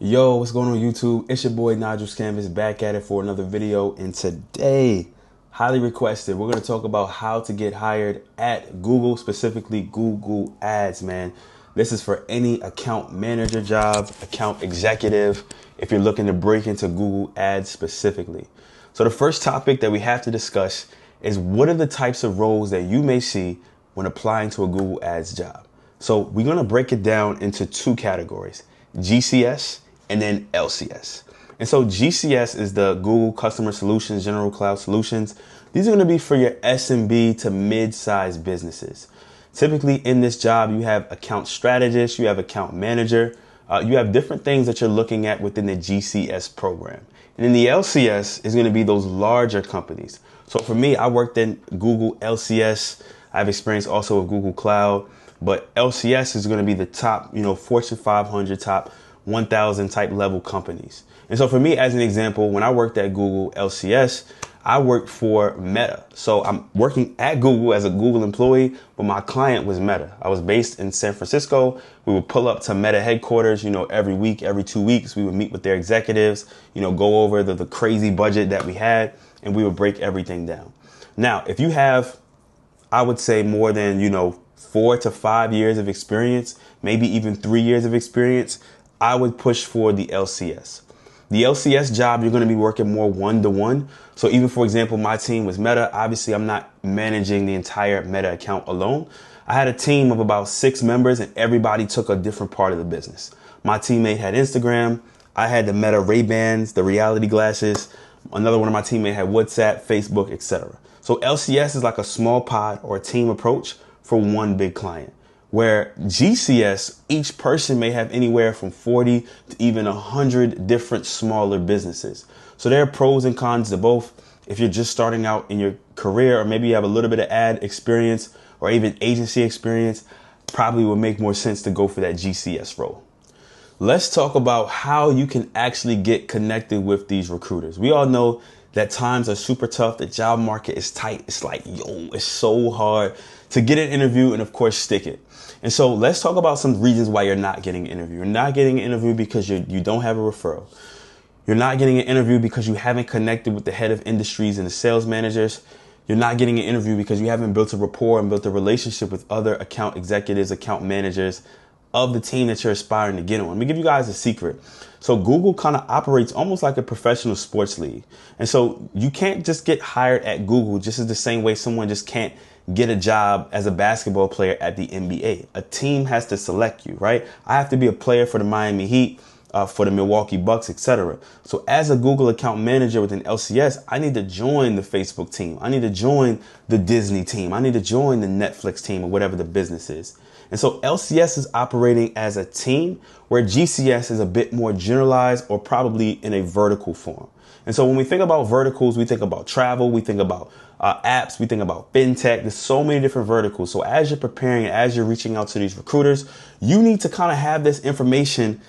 Yo, what's going on YouTube? It's your boy Nigel's Canvas back at it for another video, and today, highly requested, we're going to talk about how to get hired at Google, specifically Google Ads, man. This is for any account manager job, account executive, if you're looking to break into Google Ads specifically. So the first topic that we have to discuss is what are the types of roles that you may see when applying to a Google Ads job. So we're going to break it down into two categories, GCS and then LCS. And so GCS is the Google Customer Solutions, General Cloud Solutions. These are going to be for your SMB to mid-sized businesses. Typically in this job, you have account strategist, you have account manager, you have different things that you're looking at within the GCS program. And then the LCS is going to be those larger companies. So for me, I worked in Google LCS. I have experience also with Google Cloud, but LCS is going to be the top, Fortune 500, top 1,000 type level companies. And so for me, as an example, when I worked at Google LCS, I worked for Meta. So I'm working at Google as a Google employee, but my client was Meta. I was based in San Francisco. We would pull up to Meta headquarters, every week, every 2 weeks, we would meet with their executives, go over the crazy budget that we had, and we would break everything down. Now, if you have, I would say more than, 4 to 5 years of experience, maybe even 3 years of experience, I would push for the LCS. The LCS job, you're going to be working more one-to-one. So even, for example, my team was Meta. Obviously, I'm not managing the entire Meta account alone. I had a team of about 6 members and everybody took a different part of the business. My teammate had Instagram. I had the Meta Ray-Bans, the reality glasses. Another one of my teammates had WhatsApp, Facebook, etc. So LCS is like a small pod or a team approach for one big client. Where GCS, each person may have anywhere from 40 to even 100 different smaller businesses. So there are pros and cons to both. If you're just starting out in your career, or maybe you have a little bit of ad experience or even agency experience, probably would make more sense to go for that GCS role. Let's talk about how you can actually get connected with these recruiters. We all know that times are super tough. The job market is tight. It's like, it's so hard to get an interview and of course stick it. And so let's talk about some reasons why you're not getting an interview. You're not getting an interview because you don't have a referral. You're not getting an interview because you haven't connected with the head of industries and the sales managers. You're not getting an interview because you haven't built a rapport and built a relationship with other account executives, account managers of the team that you're aspiring to get on. Let me give you guys a secret. So Google kind of operates almost like a professional sports league. And so you can't just get hired at Google just as the same way someone just can't get a job as a basketball player at the NBA. A team has to select you, right? I have to be a player for the Miami Heat, for the Milwaukee Bucks, etc. So as a Google account manager within LCS, I need to join the Facebook team. I need to join the Disney team. I need to join the Netflix team or whatever the business is. And so LCS is operating as a team where GCS is a bit more generalized or probably in a vertical form. And so when we think about verticals, we think about travel, we think about apps, we think about fintech. There's so many different verticals. So as you're preparing, as you're reaching out to these recruiters, you need to kind of have this information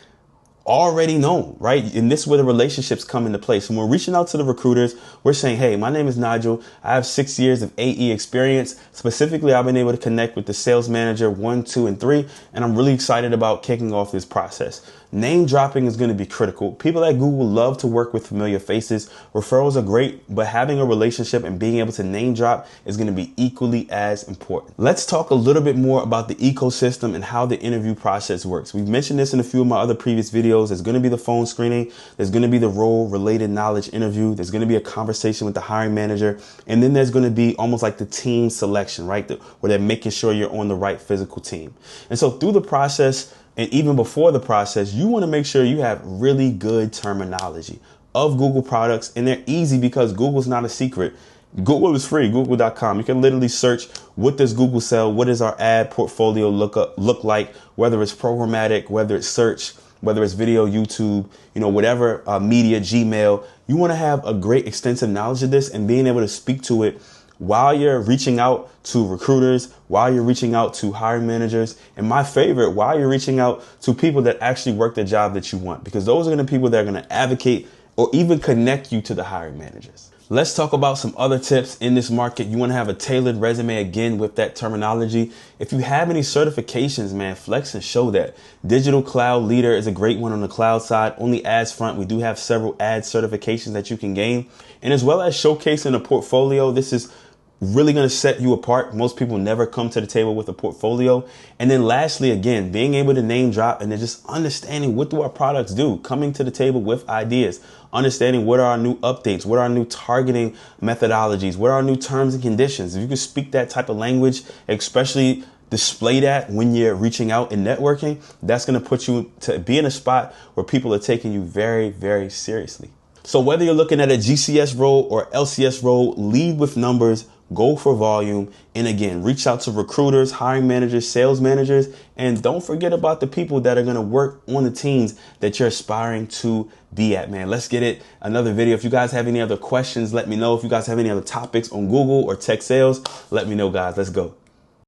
already known, right? And this is where the relationships come into place. When we're reaching out to the recruiters, we're saying, hey, my name is Nigel. I have 6 years of AE experience. Specifically, I've been able to connect with the sales manager 1, 2, and 3, and I'm really excited about kicking off this process. Name dropping is going to be critical. People at Google love to work with familiar faces. Referrals are great, but having a relationship and being able to name drop is going to be equally as important. Let's talk a little bit more about the ecosystem and how the interview process works. We've mentioned this in a few of my other previous videos. There's going to be the phone screening. There's going to be the role related knowledge interview. There's going to be a conversation with the hiring manager. And then there's going to be almost like the team selection, right? Where they're making sure you're on the right physical team. And so through the process, and even before the process, you want to make sure you have really good terminology of Google products. And they're easy because Google's not a secret. Google is free, google.com. You can literally search, what does Google sell? What does our ad portfolio look like? Whether it's programmatic, whether it's search, whether it's video, YouTube, whatever media, Gmail. You want to have a great extensive knowledge of this and being able to speak to it while you're reaching out to recruiters, while you're reaching out to hiring managers, and my favorite, while you're reaching out to people that actually work the job that you want, because those are going to be people that are going to advocate or even connect you to the hiring managers. Let's talk about some other tips in this market. You want to have a tailored resume, again, with that terminology. If you have any certifications, man, flex and show that. Digital Cloud Leader is a great one on the cloud side. On the ads front, we do have several ad certifications that you can gain. And as well as showcasing a portfolio, this is really going to set you apart. Most people never come to the table with a portfolio. And then lastly, again, being able to name drop and then just understanding what do our products do, coming to the table with ideas, understanding what are our new updates, what are our new targeting methodologies, what are our new terms and conditions. If you can speak that type of language, especially display that when you're reaching out and networking, that's going to put you to be in a spot where people are taking you very, very seriously. So whether you're looking at a GCS role or LCS role, lead with numbers, go for volume, and again, reach out to recruiters, hiring managers, sales managers, and don't forget about the people that are going to work on the teams that you're aspiring to be at, man. Let's get it. Another video. If you guys have any other questions, let me know. If you guys have any other topics on Google or tech sales, let me know, guys. Let's go.